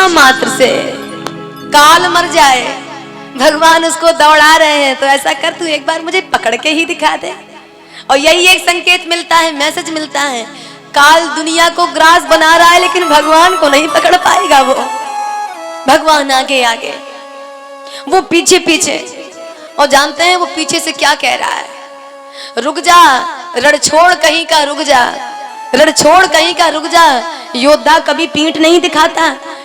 इच्छा मात्र से काल मर जाए, भगवान उसको दौड़ा रहे हैं, तो ऐसा कर तू एक बार मुझे पकड़ के ही दिखा दे। और यही एक संकेत मिलता है, मैसेज मिलता है, काल दुनिया को ग्रास बना रहा है लेकिन भगवान को नहीं पकड़ पाएगा। वो भगवान आगे आगे, वो पीछे पीछे। और जानते हैं वो पीछे से क्या कह रहा है? रुक जा, रण छोड़ कहीं का रुक जा, रण छोड़ कहीं का रुक जा। योद्धा कभी पीठ नहीं दिखाता,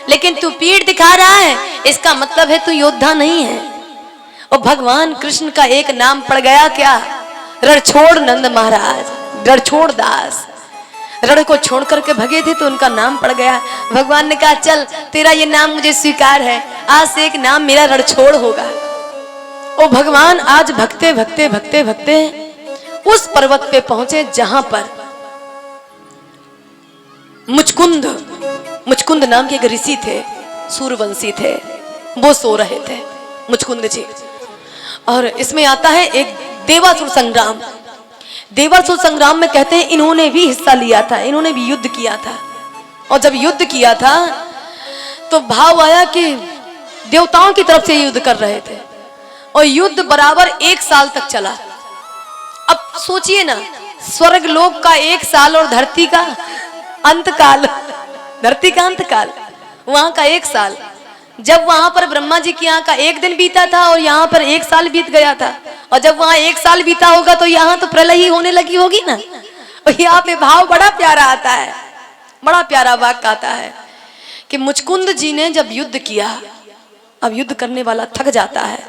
लेकिन तू पीठ दिखा रहा है, इसका मतलब है तू योद्धा नहीं है। और भगवान कृष्ण का एक नाम पड़ गया क्या? रणछोड़ नंद महाराज, रणछोड़ दास। रण को छोड़ करके भगे थे तो उनका नाम पड़ गया। भगवान ने कहा चल तेरा ये नाम मुझे स्वीकार है, आज से एक नाम मेरा रणछोड़ होगा। और भगवान आज भगते भगते भगते भगते उस पर्वत पे पहुंचे जहां पर मुचकुंद, मुचकुंद नाम के एक ऋषि थे, सूर्यवंशी थे, वो सो रहे थे मुचकुंद जी। और इसमें आता है एक देवासुर संग्राम। देवासुर संग्राम में कहते हैं इन्होंने भी हिस्सा लिया था, इन्होंने भी युद्ध किया था। और जब युद्ध किया था तो भाव आया कि देवताओं की तरफ से युद्ध कर रहे थे और युद्ध बराबर 1 साल तक चला। अब सोचिए ना, स्वर्ग लोक का 1 साल और धरती का अंतकाल, धरती का अंतकाल, वहां का 1 साल। जब वहां पर ब्रह्मा जी के यहाँ का 1 दिन बीता था और यहाँ पर 1 साल बीत गया था। और जब वहां 1 साल बीता होगा तो यहाँ तो प्रलय ही होने लगी होगी ना। और यहाँ पे भाव बड़ा प्यारा आता है, बड़ा प्यारा वाक्य आता है कि मुचकुंद जी ने जब युद्ध किया, अब युद्ध करने वाला थक जाता है,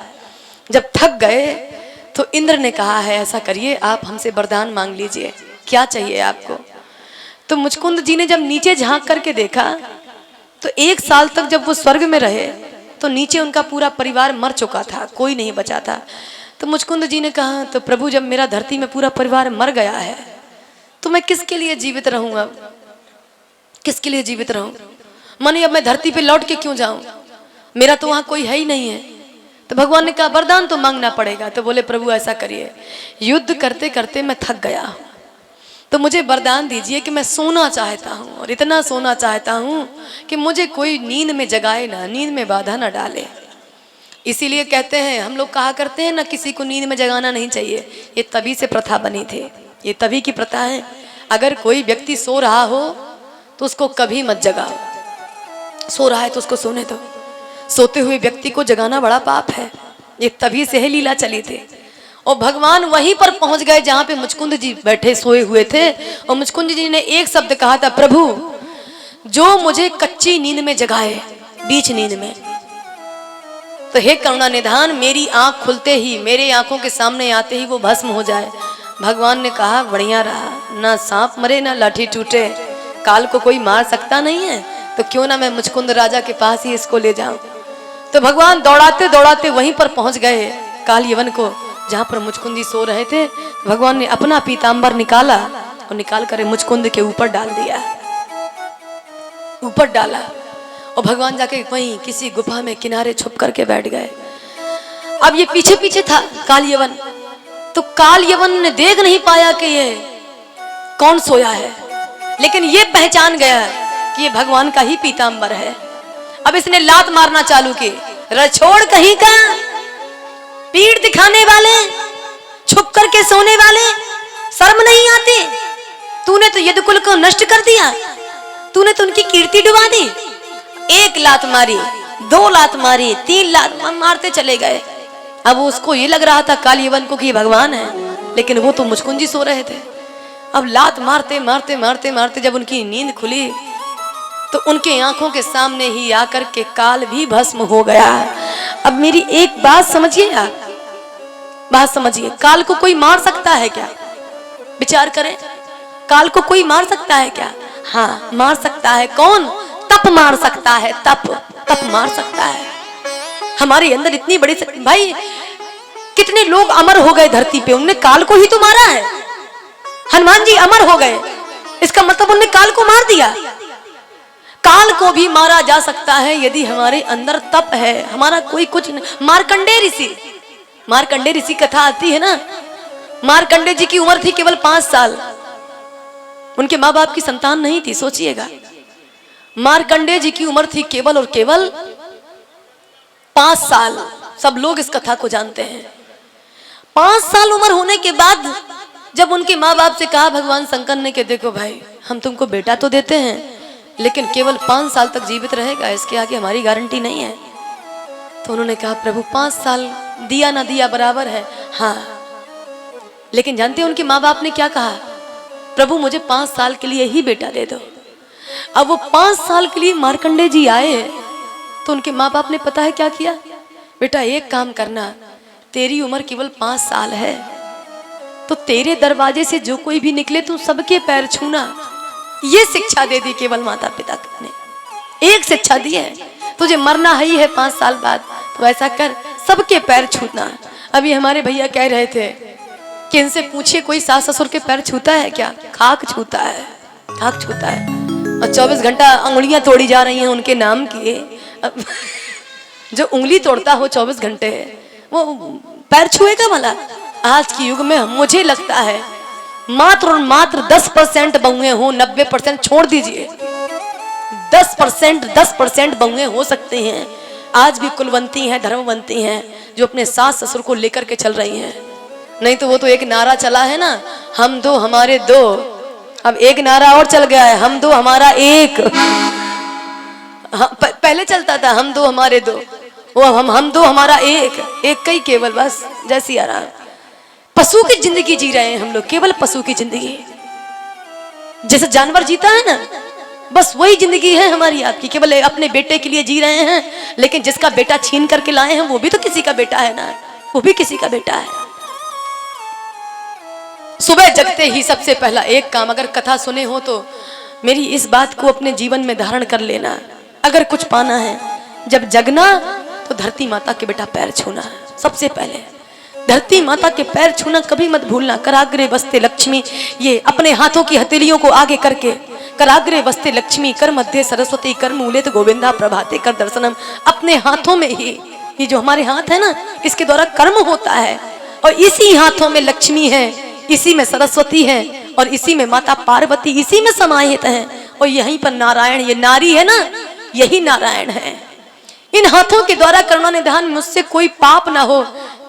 जब थक गए तो इंद्र ने कहा है ऐसा करिए आप हमसे वरदान मांग लीजिए, क्या चाहिए आपको। तो मुचकुंद जी ने जब नीचे झांक करके देखा तो 1 साल तक जब वो स्वर्ग में रहे तो नीचे उनका पूरा परिवार मर चुका था, कोई नहीं बचा था। तो मुचकुंद जी ने कहा तो प्रभु जब मेरा धरती में पूरा परिवार मर गया है तो मैं किसके लिए जीवित रहूं, अब किसके लिए जीवित रहूं, माने अब मैं धरती पे लौट के क्यों जाऊं, मेरा तो वहां कोई है ही नहीं है। तो भगवान ने कहा वरदान तो मांगना पड़ेगा। तो बोले प्रभु ऐसा करिए, युद्ध करते करते मैं थक गया तो मुझे वरदान दीजिए कि मैं सोना चाहता हूँ और इतना सोना चाहता हूँ कि मुझे कोई नींद में जगाए ना, नींद में बाधा ना डाले। इसीलिए कहते हैं, हम लोग कहा करते हैं ना किसी को नींद में जगाना नहीं चाहिए, ये तभी से प्रथा बनी थी, ये तभी की प्रथा है। अगर कोई व्यक्ति सो रहा हो तो उसको कभी मत जगाओ, सो रहा है तो उसको सोने दो। सोते हुए व्यक्ति को जगाना बड़ा पाप है, ये तभी से ही लीला चली थी। और भगवान वहीं पर पहुंच गए जहां पे मुचकुंद जी बैठे सोए हुए थे। और मुचकुंद जी ने एक शब्द कहा था, प्रभु जो मुझे कच्ची नींद में जगाए, बीच नींद में, तो हे करुणा निधान मेरी आंख खुलते ही, मेरे आंखों के सामने आते ही वो भस्म हो जाए। भगवान ने कहा बढ़िया रहा, ना सांप मरे ना लाठी टूटे, काल को कोई मार सकता नहीं है, तो क्यों ना मैं मुचकुंद राजा के पास ही इसको ले जाऊं। तो भगवान दौड़ाते दौड़ाते वहीं पर पहुंच गए काल यवन को, जहां पर मुचकुंद जी सो रहे थे। भगवान ने अपना पीतांबर निकाला और निकाल कर मुचकुंद के ऊपर डाल दिया, ऊपर डाला। और भगवान जाके वहीं किसी गुफा में किनारे छुप करके बैठ गए। अब ये पीछे पीछे था काल यवन, तो काल यवन ने देख नहीं पाया कि ये कौन सोया है, लेकिन ये पहचान गया कि ये भगवान का ही पीतांबर है। अब इसने लात मारना चालू की, रणछोड़ कहीं का, पीठ दिखाने वाले, छुप करके सोने वाले, शर्म नहीं आती, तूने तो यदुकुल को नष्ट कर दिया, तूने तो उनकी कीर्ति डुबा दी। 1 लात मारी, 2 लात मारी, 3 लात मारते चले गए। अब उसको ये लग रहा था काल यवन को कि भगवान है, लेकिन वो तो मुचकुंद जी सो रहे थे। अब लात मारते मारते मारते मारते जब उनकी नींद खुली तो उनके आंखों के सामने ही आकर के काल भी भस्म हो गया। अब मेरी एक बात समझिए, आप बात समझिए, काल को कोई मार सकता है क्या? विचार करें, काल को कोई मार सकता है क्या? हाँ मार सकता है। कौन? तप मार सकता है, तप, तप मार सकता है। हमारे अंदर इतनी बड़ी भाई, कितने लोग अमर हो गए धरती पे, उनने काल को ही तो मारा है। हनुमान जी अमर हो गए, इसका मतलब उनने काल को मार दिया। काल को भी मारा जा सकता है यदि हमारे अंदर तप है, हमारा कोई कुछ नहीं। मार्कंडेय ऋषि, मार्कंडेय ऋषि कथा आती है ना, मार्कंडेय जी की उम्र थी केवल 5 साल, उनके माँ बाप की संतान नहीं थी, सोचिएगा। मार्कंडेय जी की उम्र थी केवल और केवल 5 साल। सब लोग इस कथा को जानते हैं। 5 साल उम्र होने के बाद जब उनके माँ बाप से कहा भगवान शंकर ने कि देखो भाई, हम तुमको बेटा तो देते हैं लेकिन केवल 5 साल तक जीवित रहेगा, इसके आगे हमारी गारंटी नहीं है। तो उन्होंने कहा प्रभु 5 साल दिया ना दिया बराबर है। हाँ, लेकिन जानते हैं उनके माँ बाप ने क्या कहा? प्रभु मुझे 5 साल के लिए ही बेटा दे दो। अब वो 5 साल के लिए मार्कंडेय जी आए तो उनके माँ बाप ने पता है क्या किया? बेटा एक काम करना, तेरी उम्र केवल 5 साल है तो तेरे दरवाजे से जो कोई भी निकले तू सबके पैर छूना। ये शिक्षा दे दी केवल माता पिता ने, एक शिक्षा दी है। तुझे मरना ही है 5 साल बाद, तो ऐसा कर सबके पैर छूना। अभी हमारे भैया कह रहे थे कि इनसे पूछिए कोई सास ससुर के पैर छूता है क्या? खाक छूता है, खाक छूता है। और 24 घंटा उंगलियां तोड़ी जा रही हैं उनके नाम की। जो उंगली तोड़ता हो 24 घंटे वो पैर छुएगा भला? आज के युग में मुझे लगता है मात्र और मात्र 10% बहुएं हो, 90% छोड़ दीजिए, 10% बहुएं हो सकते हैं आज भी कुलवंती हैं, धर्मवंती हैं, जो अपने सास ससुर को लेकर के चल रही हैं। नहीं तो वो तो एक नारा चला है ना, हम दो हमारे दो। अब एक नारा और चल गया है, हम दो हमारा एक। पहले चलता था हम दो हमारे दो, वो हम दो हमारा एक कई केवल, बस जैसी आराम। पशु की जिंदगी जी रहे हैं हम लोग, केवल पशु की जिंदगी। जैसे जानवर जीता है ना, बस वही जिंदगी है हमारी आपकी। केवल अपने बेटे के लिए जी रहे हैं, लेकिन जिसका बेटा छीन करके लाए हैं वो भी तो किसी का बेटा है ना, वो भी किसी का बेटा है। सुबह जगते ही सबसे पहला एक काम, अगर कथा सुने हो तो मेरी इस बात को अपने जीवन में धारण कर लेना। अगर कुछ पाना है, जब जगना तो धरती माता के बेटा पैर छूना है। सबसे पहले धरती माता के पैर छूना कभी मत भूलना। कराग्रे बसते लक्ष्मी, ये अपने हाथों की हथेलियों को आगे करके, कराग्रे बसते लक्ष्मी कर मध्य सरस्वती कर मूलेत गोविंदा प्रभाते कर दर्शनम। अपने हाथों में ही, ये जो हमारे हाथ है ना, इसके द्वारा कर्म होता है, और इसी हाथों में लक्ष्मी है, इसी में सरस्वती है, और इसी में माता पार्वती इसी में समाहित है, और यहीं पर नारायण, ये नारी है ना, यही नारायण है। इन हाथों के द्वारा करुणा निधान मुझसे कोई पाप ना हो,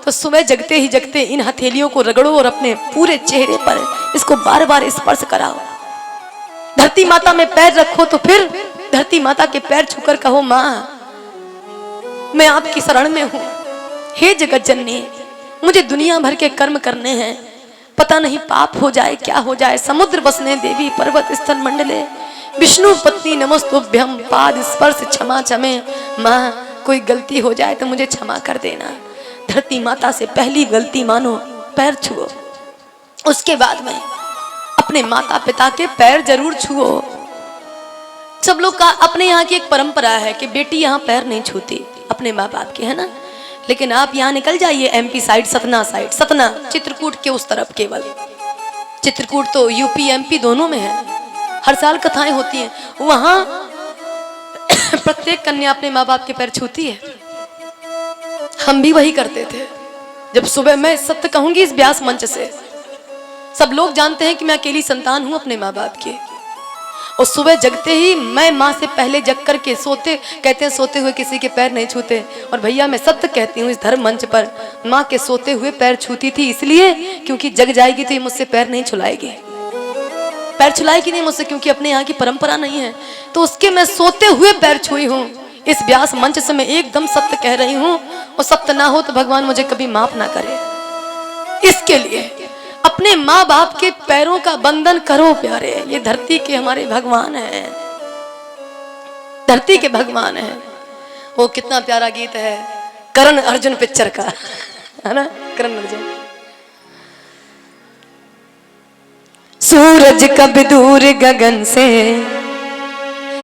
तो सुबह जगते ही जगते इन हथेलियों को रगड़ो और अपने पूरे चेहरे पर इसको बार बार स्पर्श कराओ। धरती माता में पैर रखो तो फिर धरती माता के पैर छूकर कहो, माँ मैं आपकी शरण में हूँ, हे जगत जननी, मुझे दुनिया भर के कर्म करने हैं, पता नहीं पाप हो जाए क्या हो जाए। समुद्र बसने देवी पर्वत स्थल मंडले, विष्णु पत्नी नमस्तुभ्यम, पाद स्पर्श क्षमा क्षमे। माँ कोई गलती हो जाए तो मुझे क्षमा कर देना। धरती माता से पहली गलती मानो, पैर छुओ। उसके बाद में अपने माता पिता के पैर जरूर छुओ। सब लोग का अपने यहाँ की एक परंपरा है कि बेटी यहाँ पैर नहीं छूती अपने माँ बाप के, है ना। लेकिन आप यहाँ निकल जाइए MP side, Satna side, Satna Chitrakoot के उस तरफ, केवल चित्रकूट तो यूपी एमपी दोनों में है, हर साल कथाएं होती हैं वहां। प्रत्येक कन्या अपने माँ बाप के पैर छूती है। हम भी वही करते थे। जब सुबह, मैं सत्य कहूंगी इस व्यास मंच से, सब लोग जानते हैं कि मैं अकेली संतान हूं अपने माँ बाप के, और सुबह जगते ही मैं माँ से पहले जग करके सोते, कहते हैं सोते हुए किसी के पैर नहीं छूते, और भैया मैं सत्य कहती हूँ इस धर्म मंच पर, माँ के सोते हुए पैर छूती थी, इसलिए क्योंकि जग जाएगी तो ये मुझसे पैर नहीं छुलाएगी, पैर छुलाएगी नहीं मुझसे, क्योंकि अपने यहाँ की परंपरा नहीं है। तो उसके मैं सोते हुए पैर छुई हूँ। इस व्यास मंच से मैं एकदम सत्य कह रही हूँ, और सत्य ना हो तो भगवान मुझे कभी माफ ना करे। इसके लिए अपने माँ बाप के पैरों का बंधन करो प्यारे। ये धरती के हमारे भगवान हैं, धरती के भगवान हैं। वो कितना प्यारा गीत है करण अर्जुन पिक्चर का, है ना, करण अर्जुन। सूरज कब दूर गगन से